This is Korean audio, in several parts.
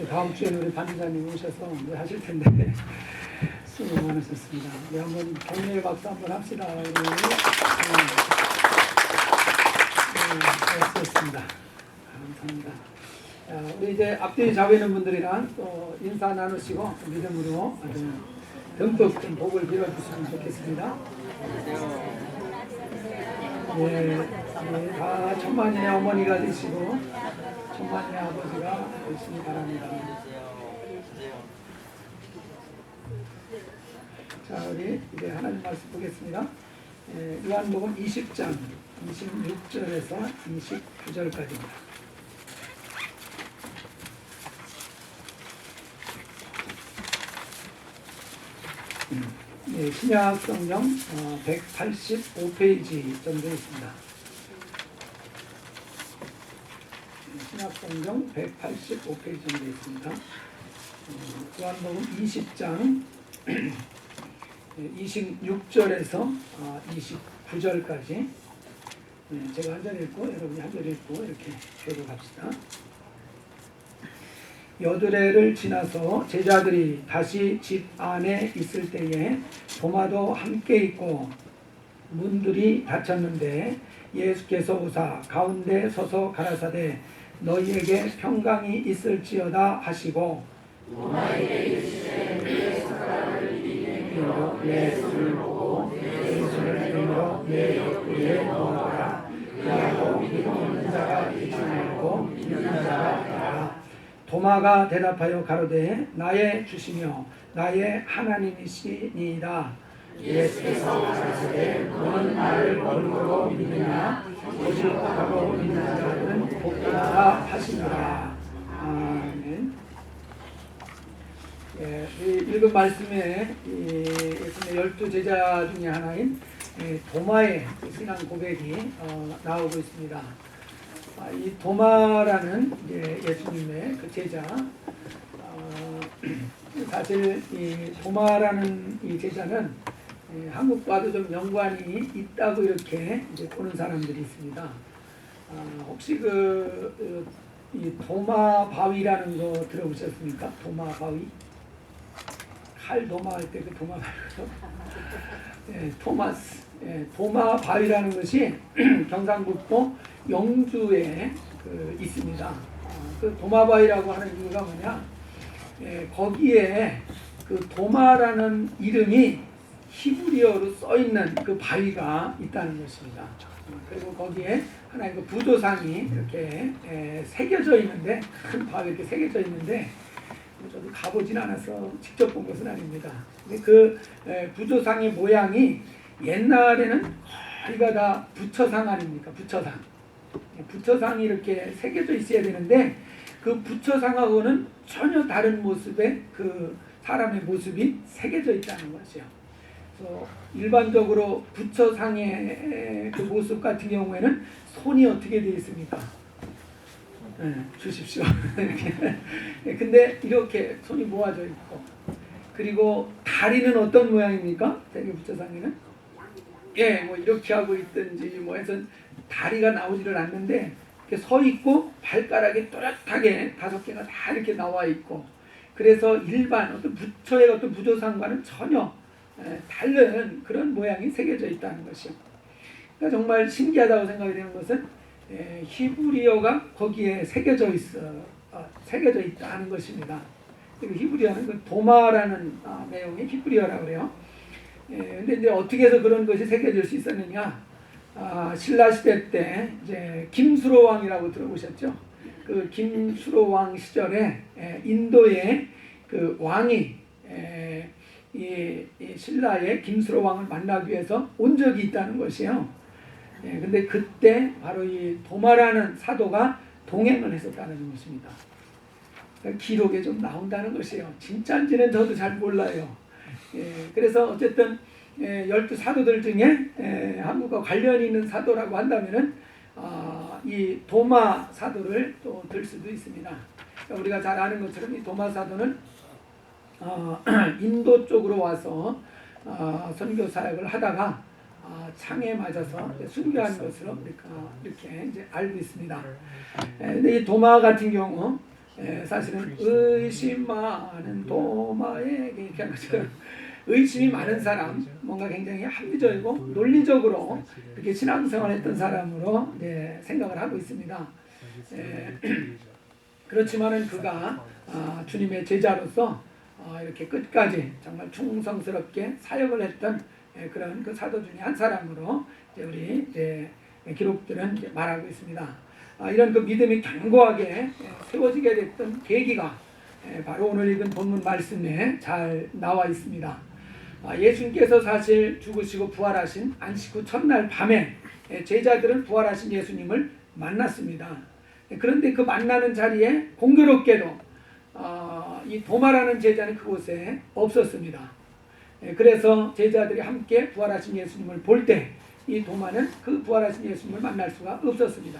다음 주에는 우리 반주자님 오셔서 하실 텐데 수고 많으셨습니다. 우리 한번 격려의 박수 한번 합시다. 수고하셨습니다. 감사합니다. 우리 이제 앞뒤 잡고 있는 분들이랑 또 인사 나누시고 믿음으로 아주 듬뿍 좀 복을 빌어주시면 좋겠습니다. 다 천만인의 어머니가 되시고 천만인의 아버지가 되시기 바랍니다. 자, 우리 이제 하나님 말씀 보겠습니다. 요한복음 20장 26절에서 29절까지입니다. 신약 성경 185페이지 정도 있습니다. 신약 성경 185페이지 정도 있습니다. 요한복음 20장 26절에서 29절까지 제가 한 절 읽고 여러분이 한 절 읽고 이렇게 교독합시다. 여드레를 지나서 제자들이 다시 집 안에 있을 때에 도마도 함께 있고 문들이 닫혔는데 예수께서 오사 가운데 서서 가라사대 너희에게 평강이 있을지어다 하시고 도마에게 이르시되 내 손가락을 이리로 내 손을 보고 내 손을 이리로 내 옆구리에 넣어라. 그리하고 믿음 없는 자가 믿지 말고 믿는 자가 되라. 도마가 대답하여 가로되 나의 주시며 나의 하나님이시니이다. 예수께서 가라사대 너는 나를 얼굴로 믿느냐 오직 나로 믿는 자들은 복되다 하시니라. 아멘. 읽은 말씀에 예수님의 12제자 중에 하나인 도마의 신앙 고백이 나오고 있습니다. 이 도마라는 예수님의 그 제자, 사실 이 도마라는 이 제자는 한국과도 좀 연관이 있다고 이렇게 이제 보는 사람들이 있습니다. 혹시 이 도마 바위라는 거 들어보셨습니까? 도마 바위? 칼 도마 할 때 그 도마 바위죠. 토마스. 도마 바위라는 것이 경상북도 영주에 있습니다. 그 도마바위라고 하는 이유가 뭐냐? 거기에 그 도마라는 이름이 히브리어로 써 있는 그 바위가 있다는 것입니다. 그리고 거기에 하나의 그 부조상이 이렇게 새겨져 있는데 큰 바위 이렇게 새겨져 있는데 저도 가보진 않아서 직접 본 것은 아닙니다. 그 부조상의 모양이 옛날에는 거의가 다 부처상 아닙니까? 부처상. 부처상이 이렇게 새겨져 있어야 되는데 그 부처상하고는 전혀 다른 모습의 그 사람의 모습이 새겨져 있다는 것이요. 그래서 일반적으로 부처상의 그 모습 같은 경우에는 손이 어떻게 되어 있습니까? 주십시오. 근데 이렇게 손이 모아져 있고 그리고 다리는 어떤 모양입니까? 대개 부처상에는 뭐 이렇게 하고 있든지 뭐 해서 다리가 나오지를 않는데 이렇게 서 있고 발가락이 또렷하게 5개가 다 이렇게 나와 있고 그래서 일반 어떤 부처의 어떤 부조상과는 전혀 다른 그런 모양이 새겨져 있다는 것이요. 그러니까 정말 신기하다고 생각이 되는 것은 히브리어가 거기에 새겨져 있다는 것입니다. 그리고 히브리어는 그 도마라는 내용이 히브리어라고 그래요. 근데 이제 어떻게 해서 그런 것이 새겨질 수 있었느냐? 신라 시대 때 이제 김수로 왕이라고 들어보셨죠? 그 김수로 왕 시절에 인도의 그 왕이 이 신라의 김수로 왕을 만나기 위해서 온 적이 있다는 것이에요. 근데 그때 바로 이 도마라는 사도가 동행을 했었다는 것입니다. 기록에 좀 나온다는 것이에요. 진짜인지는 저도 잘 몰라요. 그래서 어쨌든 12사도들 중에 한국과 관련이 있는 사도라고 한다면은 이 도마 사도를 또 들 수도 있습니다. 우리가 잘 아는 것처럼 이 도마 사도는 인도 쪽으로 와서 선교 사역을 하다가 창에 맞아서 순교한 것으로 이렇게 이제 알고 있습니다. 근데 이 도마 같은 경우 사실은 의심 많은 도마에게 이렇게 하는 것처럼 의심이 많은 사람, 뭔가 굉장히 합리적이고 논리적으로 이렇게 신앙생활했던 사람으로 생각을 하고 있습니다. 그렇지만은 그가 주님의 제자로서 이렇게 끝까지 정말 충성스럽게 사역을 했던 그런 그 사도 중에 한 사람으로 우리 기록들은 말하고 있습니다. 이런 그 믿음이 견고하게 세워지게 됐던 계기가 바로 오늘 읽은 본문 말씀에 잘 나와 있습니다. 예수님께서 사실 죽으시고 부활하신 안식 후 첫날 밤에 제자들은 부활하신 예수님을 만났습니다. 그런데 그 만나는 자리에 공교롭게도 이 도마라는 제자는 그곳에 없었습니다. 그래서 제자들이 함께 부활하신 예수님을 볼 때 이 도마는 그 부활하신 예수님을 만날 수가 없었습니다.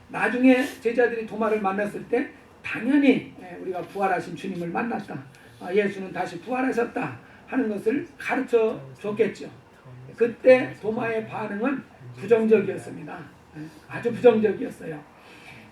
나중에 제자들이 도마를 만났을 때 당연히 우리가 부활하신 주님을 만났다, 예수는 다시 부활하셨다 하는 것을 가르쳐 줬겠죠. 그때 도마의 반응은 부정적이었습니다. 아주 부정적이었어요.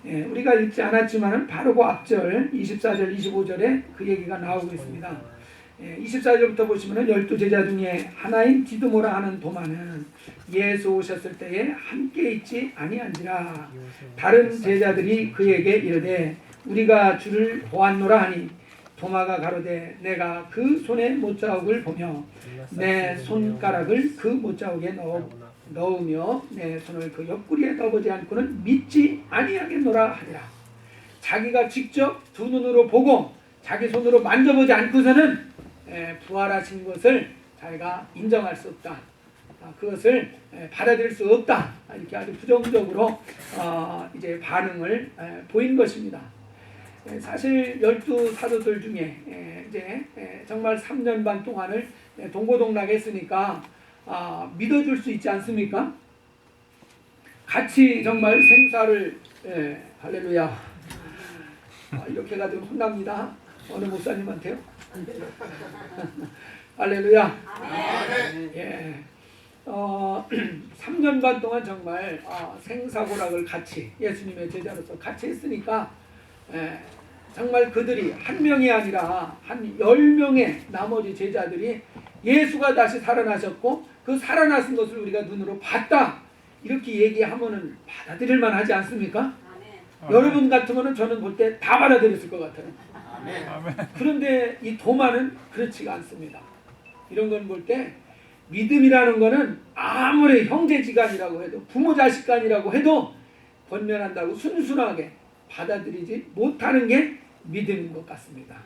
우리가 읽지 않았지만 바로 그 앞절 24절 25절에 그 얘기가 나오고 있습니다. 24절부터 보시면 12제자 중에 하나인 디두모라 하는 도마는 예수 오셨을 때에 함께 있지 아니한지라. 다른 제자들이 그에게 이르되 우리가 주를 보았노라 하니 도마가 가로되 내가 그 손의 못자국을 보며 내 손가락을 그 못자국에 넣으며 내 손을 그 옆구리에 넣어보지 않고는 믿지 아니하겠노라 하니라. 자기가 직접 두 눈으로 보고 자기 손으로 만져보지 않고서는 부활하신 것을 자기가 인정할 수 없다, 그것을 받아들일 수 없다, 이렇게 아주 부정적으로 이제 반응을 보인 것입니다. 사실 12사도들 중에 이제 정말 3년 반 동안을 동고동락 했으니까 믿어줄 수 있지 않습니까? 같이 정말 생사를 할렐루야, 이렇게 가지고 혼납니다. 어느 목사님한테요? 할렐루야. 예. 3년 반 동안 정말 생사고락을 같이 예수님의 제자로서 같이 했으니까 정말 그들이 한 명이 아니라 한 10명의 나머지 제자들이 예수가 다시 살아나셨고 그 살아나신 것을 우리가 눈으로 봤다, 이렇게 얘기하면은 받아들일 만하지 않습니까? 아멘. 여러분 같으면 저는 볼 때 다 받아들였을 것 같아요. 아멘. 그런데 이 도마는 그렇지가 않습니다. 이런 건 볼 때 믿음이라는 거는 아무리 형제지간이라고 해도 부모 자식간이라고 해도 권면한다고 순순하게 받아들이지 못하는 게 믿음인 것 같습니다.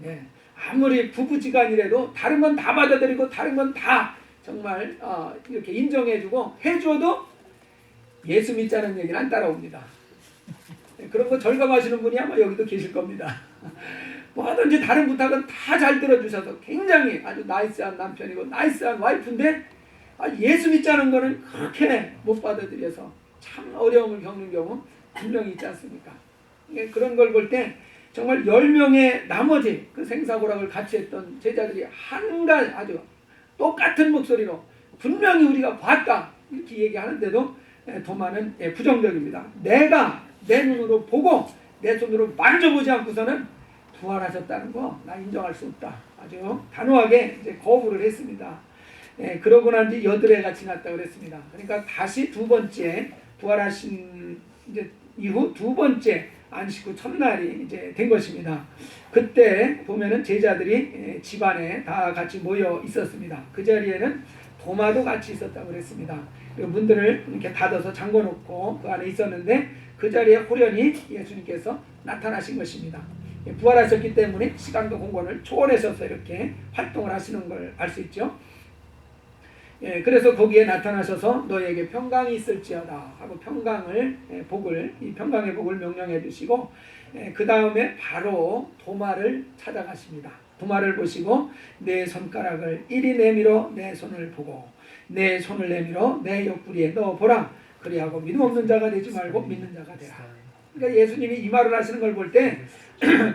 네. 아무리 부부지간이라도 다른 건 다 받아들이고 다른 건 다 정말 이렇게 인정해주고 해줘도 예수 믿자는 얘기는 안 따라옵니다. 그런 거 절감하시는 분이 아마 여기도 계실 겁니다. 뭐든지 다른 부탁은 다 잘 들어주셔서 굉장히 아주 나이스한 남편이고 나이스한 와이프인데 예수 믿자는 거는 그렇게 못 받아들여서 참 어려움을 겪는 경우 분명히 있지 않습니까? 그런 걸 볼 때 정말 10명의 나머지 그 생사고락을 같이 했던 제자들이 한가지 아주 똑같은 목소리로 분명히 우리가 봤다 이렇게 얘기하는데도 도마는 부정적입니다. 내가 내 눈으로 보고 내 손으로 만져보지 않고서는 부활하셨다는 거 나 인정할 수 없다, 아주 단호하게 이제 거부를 했습니다. 그러고 난 뒤 8해가 지났다고 그랬습니다. 그러니까 다시 두 번째 부활하신 이제 이후 두 번째 안식 후 첫날이 이제 된 것입니다. 그때 보면은 제자들이 집안에 다 같이 모여 있었습니다. 그 자리에는 도마도 같이 있었다고 그랬습니다. 그리고 문들을 이렇게 닫아서 잠궈 놓고 그 안에 있었는데 그 자리에 호련히 예수님께서 나타나신 것입니다. 부활하셨기 때문에 시간과 공간을 초월하셔서 이렇게 활동을 하시는 걸 알 수 있죠. 그래서 거기에 나타나셔서 너에게 평강이 있을지어다 하고 평강을 이 평강의 복을 명령해 주시고 그 다음에 바로 도마를 찾아가십니다. 도마를 보시고 내 손가락을 이리 내밀어 내 손을 보고 내 손을 내밀어 내 옆구리에 넣어보라. 그리하고 믿음 없는 자가 되지 말고 믿는 자가 되라. 그러니까 예수님이 이 말을 하시는 걸 볼 때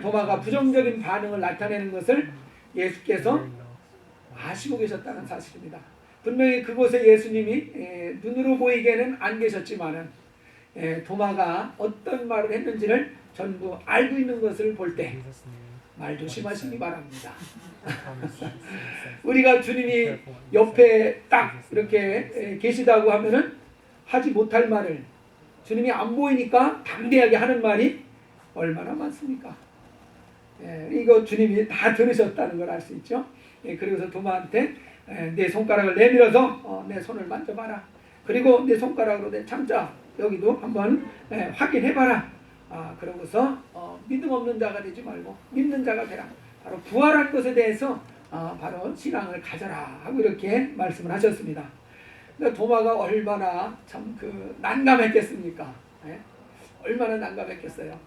도마가 부정적인 반응을 나타내는 것을 예수께서 아시고 계셨다는 사실입니다. 분명히 그곳에 예수님이 눈으로 보이게는 안 계셨지만은 도마가 어떤 말을 했는지를 전부 알고 있는 것을 볼 때 말 조심하시기 바랍니다. 우리가 주님이 옆에 딱 이렇게 계시다고 하면은 하지 못할 말을 주님이 안 보이니까 담대하게 하는 말이 얼마나 많습니까? 이거 주님이 다 들으셨다는 걸 알 수 있죠. 그래서 도마한테 내 손가락을 내밀어서 내 손을 만져봐라. 그리고 내 손가락으로 내 창자 여기도 한번 확인해봐라. 그러고서 믿음 없는 자가 되지 말고 믿는 자가 되라. 바로 부활할 것에 대해서 바로 신앙을 가져라 하고 이렇게 말씀을 하셨습니다. 그러니까 도마가 얼마나 참 난감했겠습니까? 얼마나 난감했겠어요.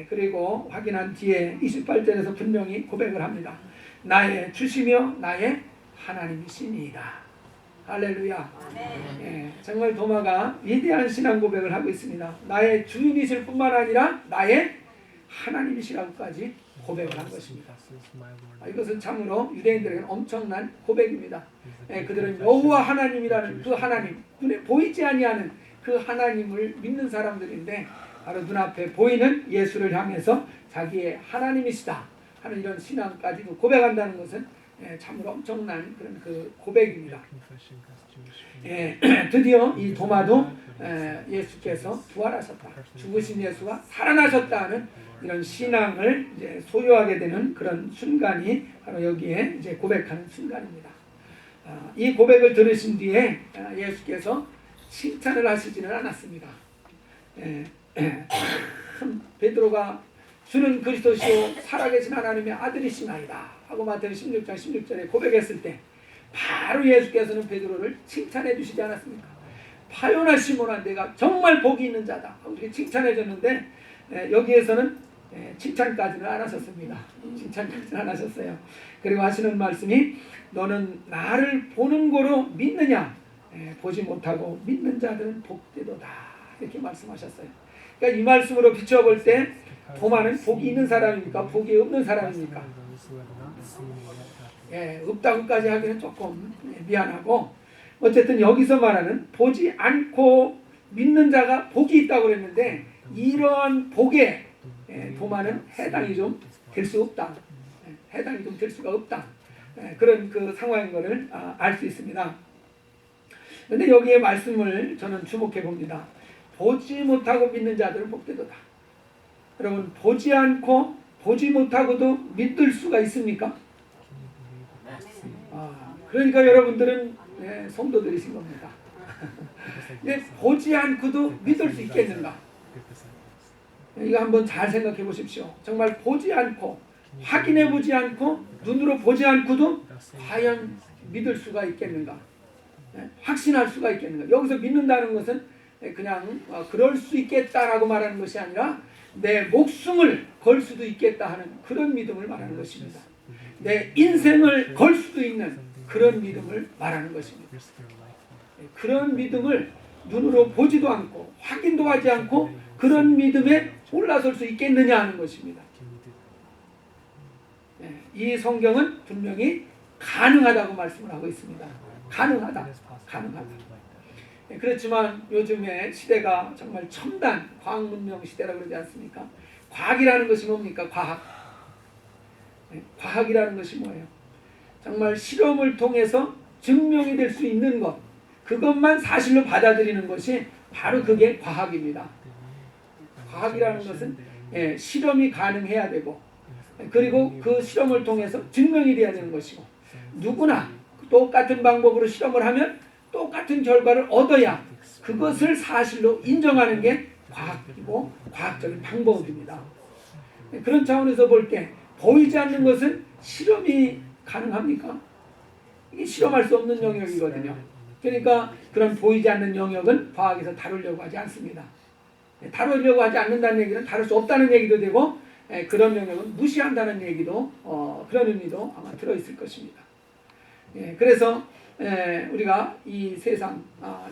그리고 확인한 뒤에 28절에서 분명히 고백을 합니다. 나의 주시며 나의 하나님이시니이다. 할렐루야. 정말 도마가 위대한 신앙 고백을 하고 있습니다. 나의 주인이실 뿐만 아니라 나의 하나님이시라고까지 고백을 한 것입니다. 이것은 참으로 유대인들에게는 엄청난 고백입니다. 그들은 여호와 하나님이라는 그 하나님, 눈에 보이지 아니하는 그 하나님을 믿는 사람들인데 바로 눈앞에 보이는 예수를 향해서 자기의 하나님이시다 하는 이런 신앙까지도 고백한다는 것은 참으로 엄청난 그런 그 고백입니다. 드디어 이 도마도 예수께서 부활하셨다, 죽으신 예수가 살아나셨다는 이런 신앙을 이제 소유하게 되는 그런 순간이 바로 여기에 이제 고백하는 순간입니다. 이 고백을 들으신 뒤에 예수께서 칭찬을 하시지는 않았습니다. 베드로가 주는 그리스도시요 살아계신 하나님의 아들이시나이다 하고 마태복음 16장 16절에 고백했을 때 바로 예수께서는 베드로를 칭찬해 주시지 않았습니까? 파요나 시몬아 내가 정말 복이 있는 자다 하고 이렇게 칭찬해 줬는데 여기에서는 칭찬까지는 안 하셨습니다. 칭찬까지는 안 하셨어요. 그리고 하시는 말씀이 너는 나를 보는 거로 믿느냐? 보지 못하고 믿는 자들은 복되도다 이렇게 말씀하셨어요. 그러니까 이 말씀으로 비춰볼 때 도마는 복이 있는 사람입니까? 복이 없는 사람입니까? 없다고까지 하기는 조금 미안하고 어쨌든 여기서 말하는 보지 않고 믿는 자가 복이 있다고 그랬는데 이러한 복에 도마는 해당이 좀 될 수 없다. 해당이 좀 될 수가 없다. 그런 그 상황인 것을 알 수 있습니다. 그런데 여기에 말씀을 저는 주목해 봅니다. 보지 못하고 믿는 자들은 복되도다. 여러분 보지 않고 보지 못하고도 믿을 수가 있습니까? 그러니까 여러분들은 성도들이신 겁니다. 근데 보지 않고도 믿을 수 있겠는가? 이거 한번 잘 생각해 보십시오. 정말 보지 않고 확인해 보지 않고 눈으로 보지 않고도 과연 믿을 수가 있겠는가? 확신할 수가 있겠는가? 여기서 믿는다는 것은 그냥 그럴 수 있겠다라고 말하는 것이 아니라 내 목숨을 걸 수도 있겠다 하는 그런 믿음을 말하는 것입니다. 내 인생을 걸 수도 있는 그런 믿음을 말하는 것입니다. 그런 믿음을 눈으로 보지도 않고 확인도 하지 않고 그런 믿음에 올라설 수 있겠느냐 하는 것입니다. 이 성경은 분명히 가능하다고 말씀을 하고 있습니다. 가능하다. 그렇지만 요즘의 시대가 정말 첨단 과학 문명 시대라고 그러지 않습니까? 과학이라는 것이 뭡니까? 과학이라는 것이 뭐예요? 정말 실험을 통해서 증명이 될 수 있는 것, 그것만 사실로 받아들이는 것이 바로 그게 과학입니다. 과학이라는 것은 실험이 가능해야 되고 그리고 그 실험을 통해서 증명이 돼야 되는 것이고 누구나 똑같은 방법으로 실험을 하면 똑같은 결과를 얻어야 그것을 사실로 인정하는 게 과학이고 과학적인 방법입니다. 그런 차원에서 볼 때 보이지 않는 것은 실험이 가능합니까? 이게 실험할 수 없는 영역이거든요. 그러니까 그런 보이지 않는 영역은 과학에서 다루려고 하지 않습니다. 다루려고 하지 않는다는 얘기는 다룰 수 없다는 얘기도 되고 그런 영역은 무시한다는 얘기도 그런 의미도 아마 들어있을 것입니다. 그래서 우리가 이 세상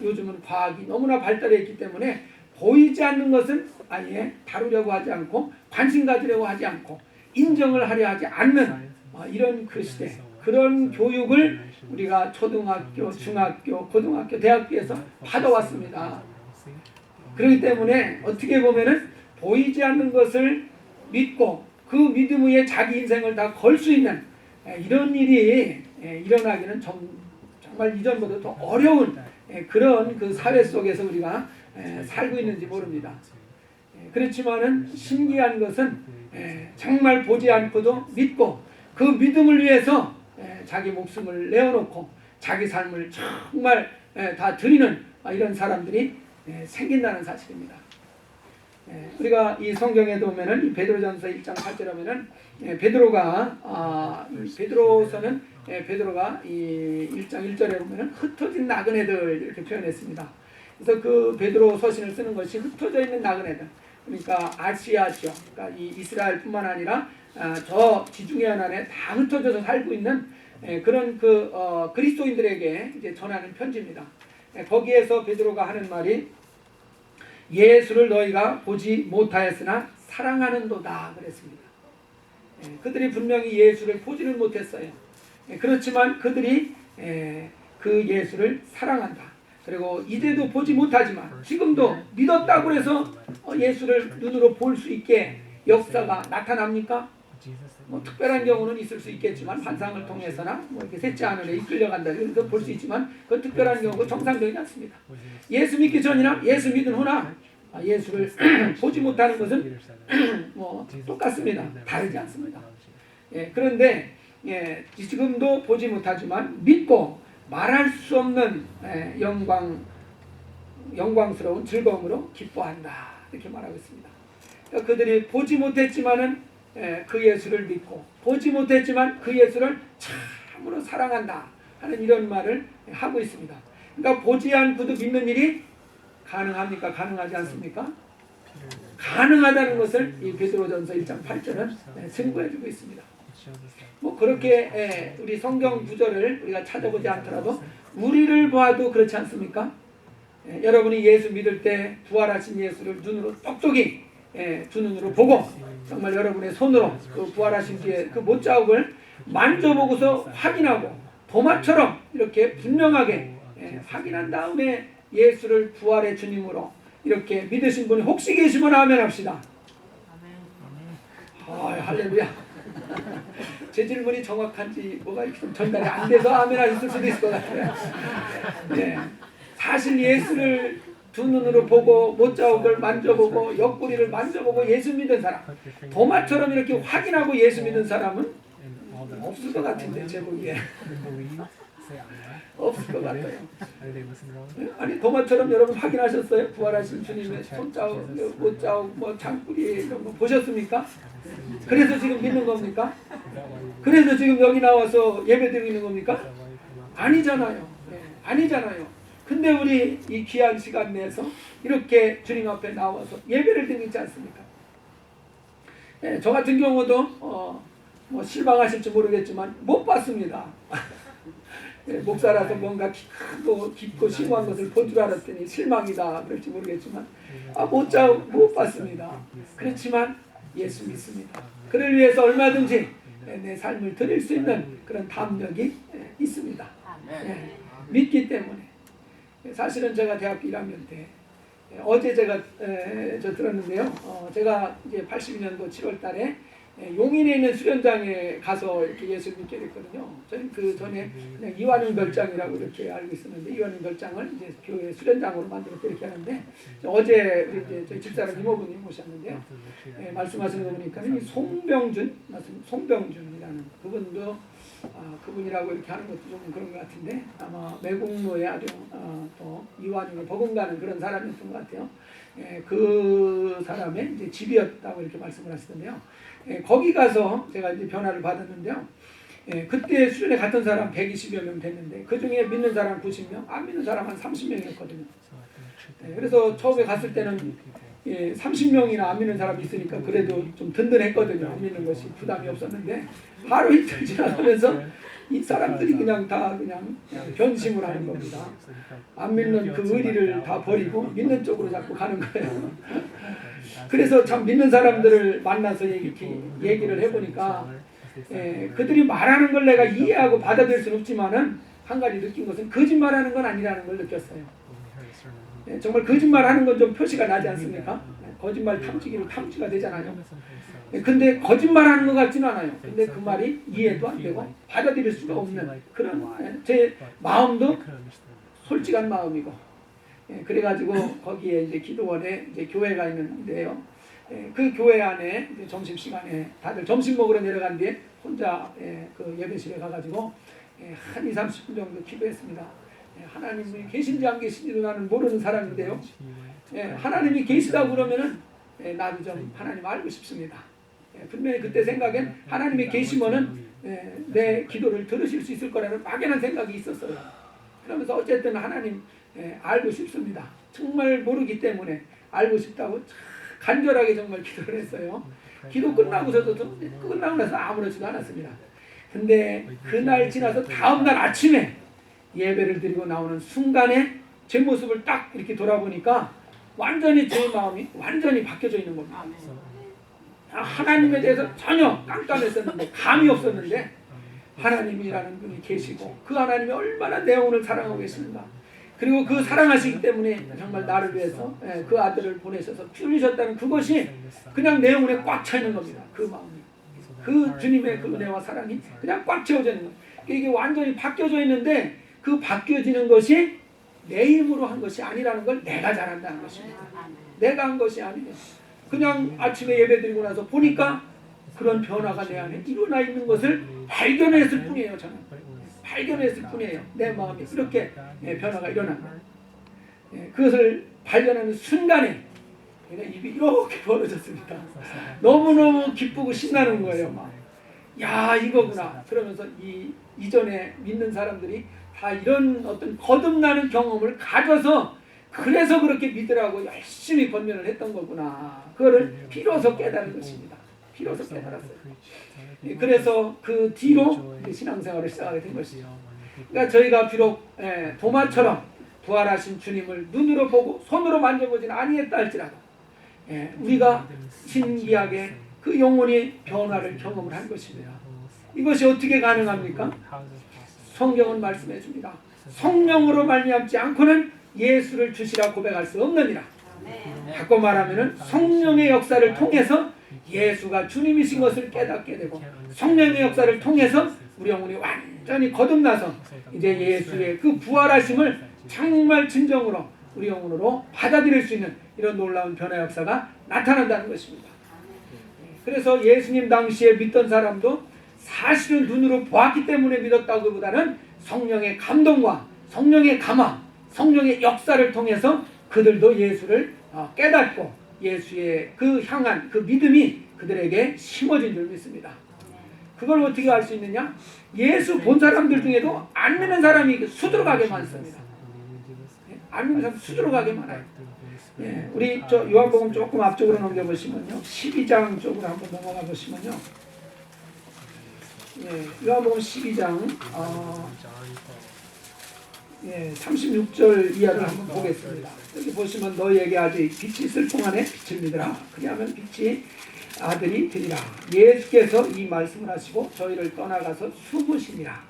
요즘은 과학이 너무나 발달해 있기 때문에 보이지 않는 것은 아예 다루려고 하지 않고 관심 가지려고 하지 않고 인정을 하려 하지 않는 이런 그 시대 그런 교육을 우리가 초등학교, 중학교, 고등학교, 대학교에서 받아왔습니다. 그렇기 때문에 어떻게 보면은 보이지 않는 것을 믿고 그 믿음 위에 자기 인생을 다 걸 수 있는 이런 일이 일어나기는 정말 이전보다 더 어려운 그런 그 사회 속에서 우리가 살고 있는지 모릅니다. 그렇지만은 신기한 것은 정말 보지 않고도 믿고 그 믿음을 위해서 자기 목숨을 내어놓고 자기 삶을 정말 다 드리는 이런 사람들이 생긴다는 사실입니다. 우리가 이 성경에도 보면은 베드로전서 1장 8절 하면은 베드로서는 베드로가 이 1장 1절에 보면은 흩어진 나그네들 이렇게 표현했습니다. 그래서 그 베드로 서신을 쓰는 것이 흩어져 있는 나그네들, 그러니까 아시아 지역, 그러니까 이 이스라엘뿐만 아니라 저 지중해 연안에 다 흩어져서 살고 있는 그런 그리스도인들에게 이제 전하는 편지입니다. 거기에서 베드로가 하는 말이 예수를 너희가 보지 못하였으나 사랑하는도다 그랬습니다. 그들이 분명히 예수를 보지는 못했어요. 그렇지만 그들이 그 예수를 사랑한다. 그리고 이제도 보지 못하지만 지금도 믿었다고 해서 예수를 눈으로 볼 수 있게 역사가 나타납니까? 뭐 특별한 경우는 있을 수 있겠지만 환상을 통해서나 뭐 이렇게 셋째 하늘에 이끌려간다 그래서 볼 수 있지만 그 특별한 경우가 정상적이지 않습니다. 예수 믿기 전이나 예수 믿은 후나 예수를 보지 못하는 것은 뭐 똑같습니다. 다르지 않습니다. 그런데 지금도 보지 못하지만 믿고 말할 수 없는 영광스러운 즐거움으로 기뻐한다 이렇게 말하고 있습니다. 그러니까 그들이 보지 못했지만은 그 예수를 믿고 보지 못했지만 그 예수를 참으로 사랑한다 하는 이런 말을 하고 있습니다. 그러니까 보지 않고도 믿는 일이 가능합니까? 가능하지 않습니까? 가능하다는 것을 이 베드로전서 1장 8절은 증거해주고 있습니다. 뭐 그렇게 우리 성경 구절을 우리가 찾아보지 않더라도 우리를 보아도 그렇지 않습니까? 여러분이 예수 믿을 때 부활하신 예수를 눈으로 똑똑히 두 눈으로 보고 정말 여러분의 손으로 그 부활하신 뒤에 그 못자국을 만져보고서 확인하고 도마처럼 이렇게 분명하게 확인한 다음에 예수를 부활의 주님으로 이렇게 믿으신 분이 혹시 계시면 아멘 합시다. 할렐루야. 제 질문이 정확한지 뭐가 이렇게 좀 전달이 안 돼서 아멘 하셨을 수도 있을 것 같아요. 사실 예수를 두 눈으로 보고 못자국을 만져보고 옆구리를 만져보고 예수 믿는 사람, 도마처럼 이렇게 확인하고 예수 믿는 사람은 없을 것 같은데 제 보기에 없을 것 같아요. 아니 도마처럼 여러분 확인하셨어요? 부활하신 주님의 손자국, 못자국, 뭐 장구리 이런 거 보셨습니까? 그래서 지금 믿는 겁니까? 그래서 지금 여기 나와서 예배드리고 있는 겁니까? 아니잖아요. 아니잖아요. 근데 우리 이 귀한 시간 내에서 이렇게 주님 앞에 나와서 예배를 드리지 있지 않습니까? 저 같은 경우도 뭐 실망하실지 모르겠지만 못 봤습니다. 목사라서 뭔가 크고 깊고 심오한 것을 본 줄 알았더니 실망이다 그럴지 모르겠지만 못 봤습니다. 그렇지만 예수 믿습니다. 그를 위해서 얼마든지 내 삶을 드릴 수 있는 그런 담력이 있습니다. 믿기 때문에. 사실은 제가 대학교 1학년 때 어제 제가 들었는데요. 제가 이제 82년도 7월 달에 용인에 있는 수련장에 가서 이렇게 예수를 믿게 됐거든요. 저는 그 전에 그냥 이완용 별장이라고 이렇게 알고 있었는데 이완용 별장을 이제 교회 수련장으로 만들었고 이렇게 하는데 어제 우리 이제 저희 집사람 이모부님 모셨는데요. 말씀하시는 거 보니까 이 송병준이라는 그분도 그분이라고 이렇게 하는 것도 좀 그런 것 같은데 아마 매국노에 아주 또 이완용에 버금가는 그런 사람이었던 것 같아요. 그 사람의 이제 집이었다고 이렇게 말씀을 하시던데요. 거기 가서 제가 이제 변화를 받았는데요. 그때 수련회 갔던 사람 120여 명 됐는데 그 중에 믿는 사람 90명, 안 믿는 사람 한 30명이었거든요. 그래서 처음에 갔을 때는 30명이나 안 믿는 사람이 있으니까 그래도 좀 든든했거든요. 안 믿는 것이 부담이 없었는데 하루 이틀 지나가면서 이 사람들이 그냥 다 그냥 변심을 하는 겁니다. 안 믿는 그 의리를 다 버리고 믿는 쪽으로 자꾸 가는 거예요. 그래서 참 믿는 사람들을 만나서 얘기를 해보니까 그들이 말하는 걸 내가 이해하고 받아들일 수는 없지만은 한 가지 느낀 것은 거짓말하는 건 아니라는 걸 느꼈어요. 정말 거짓말하는 건 좀 표시가 나지 않습니까? 거짓말 탐지기로 탐지가 되잖아요. 근데 거짓말하는 것 같지는 않아요. 근데 그 말이 이해도 안 되고 받아들일 수가 없는 그런 제 마음도 솔직한 마음이고, 그래가지고 거기에 이제 기도원에 이제 교회가 있는데요. 그 교회 안에 이제 점심 시간에 다들 점심 먹으러 내려간 뒤에 혼자 그 예배실에 가가지고 한 20-30분 정도 기도했습니다. 하나님이 계신지 안 계신지도 나는 모르는 사람인데요. 하나님이 계시다고 그러면은 나도 좀 하나님 알고 싶습니다. 분명히 그때 생각엔 하나님이 계시면은 내 기도를 들으실 수 있을 거라는 막연한 생각이 있었어요. 그러면서 어쨌든 하나님 알고 싶습니다. 정말 모르기 때문에 알고 싶다고 간절하게 정말 기도를 했어요. 기도 끝나고서도 끝나고 나서 아무렇지도 않았습니다. 근데 그날 지나서 다음날 아침에 예배를 드리고 나오는 순간에 제 모습을 딱 이렇게 돌아보니까 완전히 제 마음이 완전히 바뀌어져 있는 겁니다. 하나님에 대해서 전혀 깜깜했었는데, 감이 없었는데 하나님이라는 분이 계시고 그 하나님이 얼마나 내 영혼을 사랑하고 계시는가, 그리고 그 사랑하시기 때문에 정말 나를 위해서 그 아들을 보내셔서 죽으셨다는 그것이 그냥 내 영혼에 꽉 차 있는 겁니다. 그 마음이, 그 주님의 그 은혜와 사랑이 그냥 꽉 채워져 있는 거예요. 이게 완전히 바뀌어져 있는데 그 바뀌어지는 것이 내 힘으로 한 것이 아니라는 걸 내가 잘한다는 것입니다. 내가 한 것이 아니에요. 그냥 아침에 예배 드리고 나서 보니까 그런 변화가 내 안에 일어나 있는 것을 발견했을 뿐이에요. 저는 발견했을 뿐이에요. 내 마음이 그렇게 변화가 일어난 거예요. 그것을 발견하는 순간에 입이 이렇게 벌어졌습니다. 너무너무 기쁘고 신나는 거예요. 막. 야, 이거구나. 그러면서 이전에 믿는 사람들이 다 이런 어떤 거듭나는 경험을 가져서 그래서 그렇게 믿으라고 열심히 권면을 했던 거구나. 그거를 비로소 깨달은 것입니다. 비로소 깨달았어요. 그래서 그 뒤로 신앙생활을 시작하게 된 것이죠. 그러니까 저희가 비록 도마처럼 부활하신 주님을 눈으로 보고 손으로 만져보지는 아니했다 할지라도 우리가 신기하게 그 영혼이 변화를 경험을 한 것입니다. 이것이 어떻게 가능합니까? 성경은 말씀해 줍니다. 성령으로 말미암지 않고는 예수를 주시라 고백할 수 없느니라. 바꿔 말하면 성령의 역사를 통해서 예수가 주님이신 것을 깨닫게 되고, 성령의 역사를 통해서 우리 영혼이 완전히 거듭나서 이제 예수의 그 부활하심을 정말 진정으로 우리 영혼으로 받아들일 수 있는 이런 놀라운 변화 역사가 나타난다는 것입니다. 그래서 예수님 당시에 믿던 사람도 사실은 눈으로 보았기 때문에 믿었다기보다는 성령의 감동과 성령의 감화, 성령의 역사를 통해서 그들도 예수를 깨닫고 예수의 그 향한 그 믿음이 그들에게 심어진 줄 믿습니다. 그걸 어떻게 알 수 있느냐? 예수 본 사람들 중에도 안 믿는 사람이 수두룩하게 많습니다. 안 믿는 사람 수두룩하게 많아요. 우리 저 요한복음 조금 앞쪽으로 넘겨보시면요, 12장 쪽으로 한번 넘어가 보시면요, 요한복음 12장 36절 이하를 한번 보겠습니다. 여기 보시면 너희에게 아직 빛이 있을 동안에 빛을 믿으라. 그리하면 빛이 아들이 되리라. 예수께서 이 말씀을 하시고 저희를 떠나가서 숨으시니라.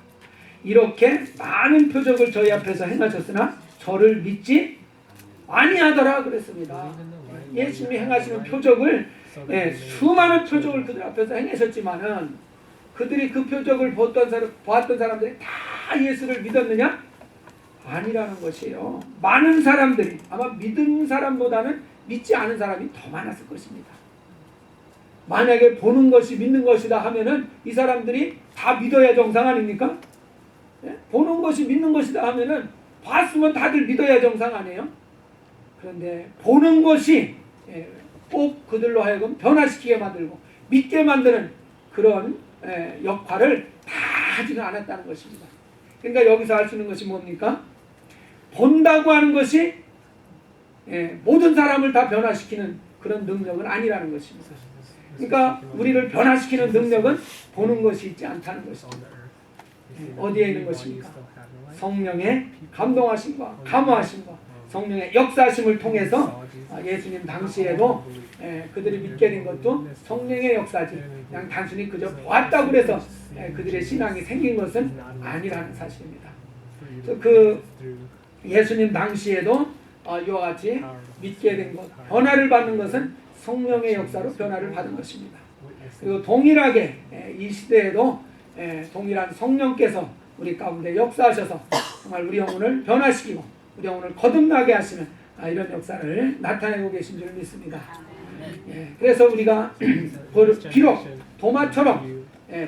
이렇게 많은 표적을 저희 앞에서 행하셨으나 저를 믿지 아니하더라 그랬습니다. 예수님이 행하시는 표적을 수많은 표적을 그들 앞에서 행하셨지만은 그들이 그 표적을 보았던 사람들이 다 예수를 믿었느냐? 아니라는 것이에요. 많은 사람들이 아마 믿은 사람보다는 믿지 않은 사람이 더 많았을 것입니다. 만약에 보는 것이 믿는 것이다 하면은 이 사람들이 다 믿어야 정상 아닙니까? 보는 것이 믿는 것이다 하면은 봤으면 다들 믿어야 정상 아니에요? 그런데 보는 것이 꼭 그들로 하여금 변화시키게 만들고 믿게 만드는 그런 역할을 다 하지는 않았다는 것입니다. 그러니까 여기서 알 수 있는 것이 뭡니까? 본다고 하는 것이 모든 사람을 다 변화시키는 그런 능력은 아니라는 것입니다. 그러니까 우리를 변화시키는 능력은 보는 것이 있지 않다는 것입니다. 어디에 있는 것입니까? 성령의 감동하심과 감화하심과 성령의 역사하심을 통해서 예수님 당시에도 그들이 믿게 된 것도 성령의 역사지, 그냥 단순히 그저 보았다고 해서 그들의 신앙이 생긴 것은 아니라는 사실입니다. 그 예수님 당시에도 이와 같이 믿게 된 것, 변화를 받는 것은 성령의 역사로 변화를 받은 것입니다. 그리고 동일하게 이 시대에도 동일한 성령께서 우리 가운데 역사하셔서 정말 우리 영혼을 변화시키고 우리 영혼을 거듭나게 하시는 이런 역사를 나타내고 계신 줄 믿습니다. 그래서 우리가 비록 도마처럼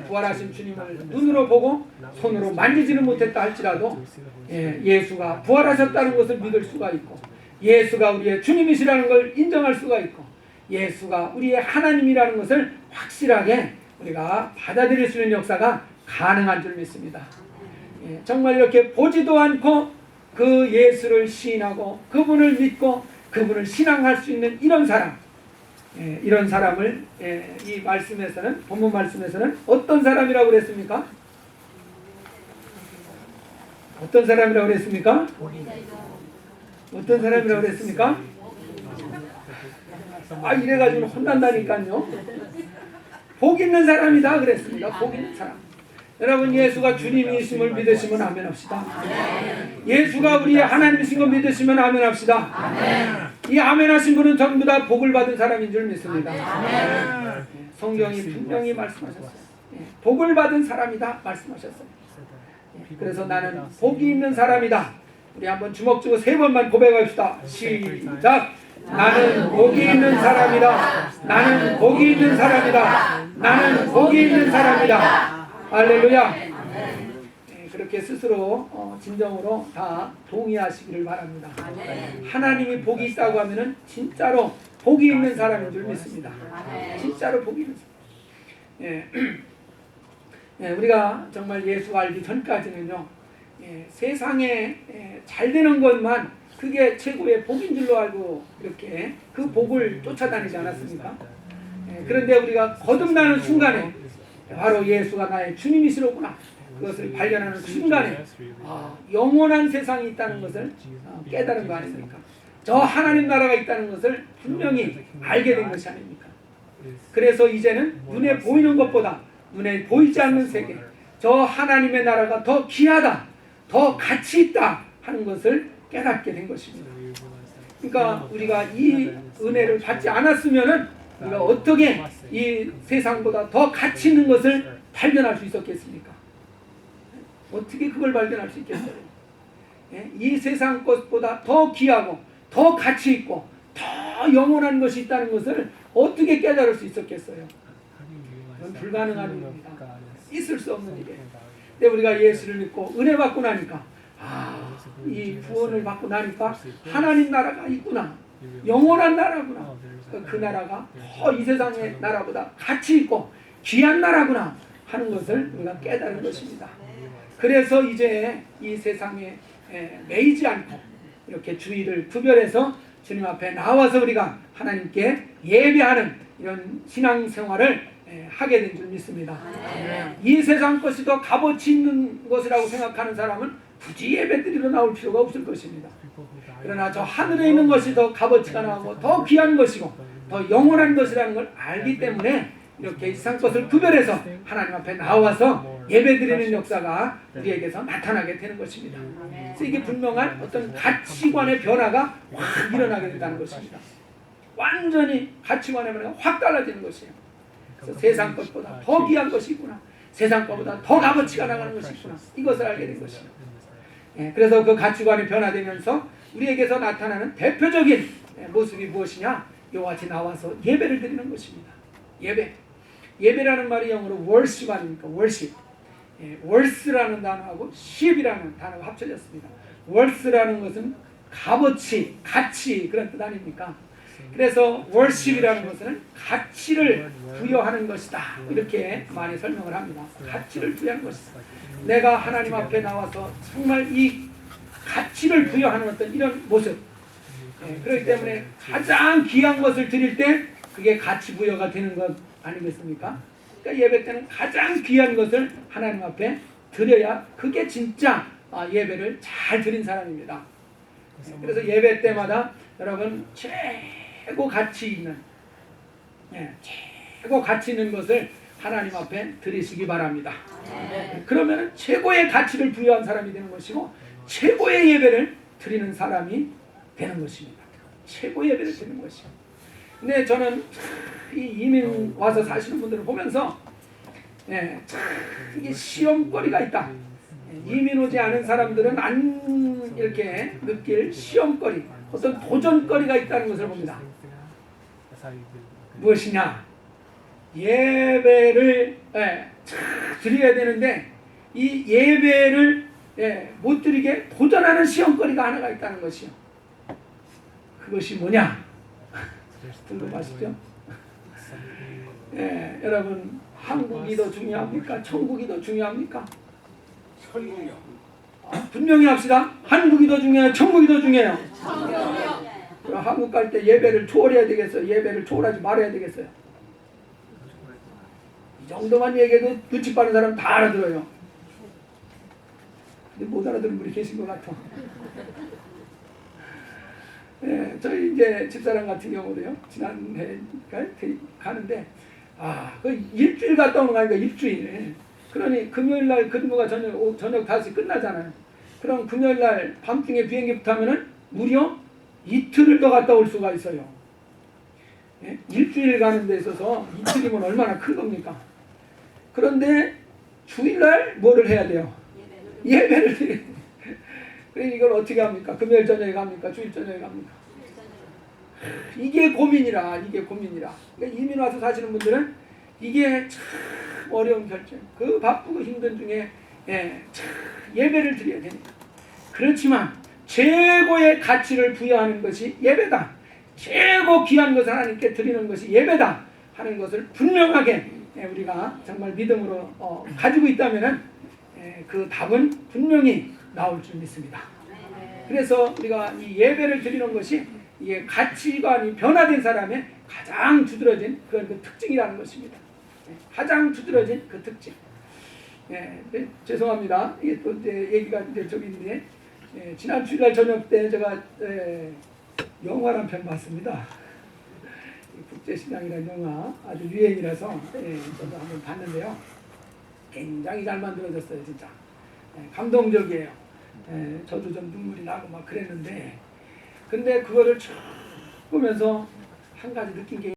부활하신 주님을 눈으로 보고 손으로 만지지는 못했다 할지라도 예수가 부활하셨다는 것을 믿을 수가 있고 예수가 우리의 주님이시라는 걸 인정할 수가 있고 예수가 우리의 하나님이라는 것을 확실하게 우리가 받아들일 수 있는 역사가 가능한 줄 믿습니다. 정말 이렇게 보지도 않고 그 예수를 시인하고 그분을 믿고 그분을 신앙할 수 있는 이런 사람, 이런 사람을 이 말씀에서는, 본문 말씀에서는 어떤 사람이라고 그랬습니까? 어떤 사람이라고 그랬습니까? 어떤 사람이라고 그랬습니까? 이래가지고 혼난다니까요. 복 있는 사람이다 그랬습니다. 복 있는 사람. 여러분, 예수가 주님이심을 믿으시면 아멘 합시다. 예수가 우리의 하나님이신 걸 믿으시면 아멘 합시다. 이 아멘 하신 분은 전부 다 복을 받은 사람인 줄 믿습니다. 성경이 분명히 말씀하셨어요. 복을 받은 사람이다 말씀하셨어요. 그래서 나는 복이 있는 사람이다. 우리 한번 주먹 쥐고 3번만 고백합시다. 시작. 나는 복이 있는 사람이다. 나는 복이 있는 사람이다. 나는 복이 있는 사람이다. 할렐루야. 그렇게 스스로 진정으로 다 동의하시기를 바랍니다. 하나님이 복이 있다고 하면은 진짜로 복이 있는 사람인 줄 믿습니다. 진짜로 복이 있는 사람. 우리가 정말 예수 알기 전까지는요, 세상에 잘 되는 것만 그게 최고의 복인 줄로 알고 이렇게 그 복을 쫓아다니지 않았습니까? 그런데 우리가 거듭나는 순간에 바로 예수가 나의 주님이시로구나, 그것을 발견하는 순간에 영원한 세상이 있다는 것을 깨달은 거 아닙니까? 저 하나님 나라가 있다는 것을 분명히 알게 된 것이 아닙니까? 그래서 이제는 눈에 보이는 것보다 눈에 보이지 않는 세계, 저 하나님의 나라가 더 귀하다, 더 가치 있다 하는 것을 깨닫게 된 것입니다. 그러니까 우리가 이 은혜를 받지 않았으면은 우리가 어떻게 이 세상보다 더 가치 있는 것을 발견할 수 있었겠습니까? 어떻게 그걸 발견할 수 있겠어요? 이 세상 것보다 더 귀하고 더 가치 있고 더 영원한 것이 있다는 것을 어떻게 깨달을 수 있었겠어요? 그건 불가능한 일입니다. 있을 수 없는 일이에요. 근데 우리가 예수를 믿고 은혜 받고 나니까 이 구원을 받고 나니까 하나님 나라가 있구나, 영원한 나라구나, 그 나라가 이 세상의 나라보다 가치 있고 귀한 나라구나 하는 것을 우리가 깨달은 것입니다. 그래서 이제 이 세상에 매이지 않고 이렇게 주의를 구별해서 주님 앞에 나와서 우리가 하나님께 예배하는 이런 신앙생활을 하게 된 줄 믿습니다. 이 세상 것이 더 값어치 있는 것이라고 생각하는 사람은 굳이 예배드리러 나올 필요가 없을 것입니다. 그러나 저 하늘에 있는 것이 더 값어치가 나고 더 귀한 것이고 더 영원한 것이라는 걸 알기 때문에 이렇게 이 세상 것을 구별해서 하나님 앞에 나와서 예배드리는 역사가 우리에게서 나타나게 되는 것입니다. 그래서 이게 분명한 어떤 가치관의 변화가 확 일어나게 된다는 것입니다. 완전히 가치관의 변화가 확 달라지는 것이에요. 그래서 세상 것보다 더 귀한 것이 있구나, 세상 것보다 더 값어치가 나가는 것이 있구나, 이것을 알게 된 것이에요. 그래서 그 가치관이 변화되면서 우리에게서 나타나는 대표적인 모습이 무엇이냐? 이와 같이 나와서 예배를 드리는 것입니다. 예배라는 말이 영어로 worship 아닙니까? worship. worth라는 단어하고 ship이라는 단어가 합쳐졌습니다. worth라는 것은 값어치, 가치, 그런 뜻 아닙니까? 그래서 worship이라는 것은 가치를 부여하는 것이다, 이렇게 많이 설명을 합니다. 가치를 부여하는 것이다. 내가 하나님 앞에 나와서 정말 이 가치를 부여하는 어떤 이런 모습, 그렇기 때문에 가장 귀한 것을 드릴 때 그게 가치 부여가 되는 것 아니겠습니까? 그러니까 예배 때는 가장 귀한 것을 하나님 앞에 드려야 그게 진짜 예배를 잘 드린 사람입니다. 그래서 예배 때마다 여러분 최고 가치 있는 것을 하나님 앞에 드리시기 바랍니다. 그러면 최고의 가치를 부여한 사람이 되는 것이고 최고의 예배를 드리는 사람이 되는 것입니다. 최고 예배를 드리는 것입니다. 근데 저는 이 이민 와서 사시는 분들을 보면서 이게 시험거리가 있다. 이민 오지 않은 사람들은 안 이렇게 느낄 시험거리, 어떤 도전거리가 있다는 것을 봅니다. 무엇이냐? 예배를 드려야 되는데 이 예배를 못 드리게 도전하는 시험거리가 하나가 있다는 것이요. 그것이 뭐냐? 궁금하시죠? 여러분, 한국이 더 중요합니까? 천국이 더 중요합니까? 천국이요. 분명히 합시다. 한국이 더 중요해요? 천국이 더 중요해요? 그럼 한국 갈 때 예배를 초월해야 되겠어요? 예배를 초월하지 말아야 되겠어요? 이 정도만 얘기해도 눈치 빠른 사람 다 알아들어요. 근데 못 알아들은 분이 계신 것 같아. 저희 이제 집사람 같은 경우도요, 지난해 가는데, 그 일주일 갔다 오는 거 아니까 일주일. 그러니 금요일 날 근무가 저녁 5시 끝나잖아요. 그럼 금요일 날 밤중에 비행기부터 하면은 무려 이틀을 더 갔다 올 수가 있어요. 일주일 가는 데 있어서 이틀이면 얼마나 큰 겁니까? 그런데 주일날 뭐를 해야 돼요? 예배를 드려야 돼요. 그러니 이걸 어떻게 합니까? 금요일 저녁에 갑니까? 주일 저녁에 갑니까? 이게 고민이라. 그러니까 이민 와서 사시는 분들은 이게 참 어려운 결정. 그 바쁘고 힘든 중에 참 예배를 드려야 됩니다. 그렇지만 최고의 가치를 부여하는 것이 예배다. 최고 귀한 것을 하나님께 드리는 것이 예배다 하는 것을 분명하게 우리가 정말 믿음으로 가지고 있다면은 그 답은 분명히 나올 줄 믿습니다. 그래서 우리가 이 예배를 드리는 것이 이게 가치관이 변화된 사람의 가장 두드러진 그런 그 특징이라는 것입니다. 가장 두드러진 그 특징. 죄송합니다. 이게 또 이제 얘기가 이제 저기 있는데 지난 주일날 저녁 때 제가 영화를 한 편 봤습니다. 국제신앙이라는 영화 아주 유행이라서 저도 한번 봤는데요. 굉장히 잘 만들어졌어요, 진짜. 감동적이에요. 저도 좀 눈물이 나고 막 그랬는데, 근데 그거를 쭉 보면서 한 가지 느낀 게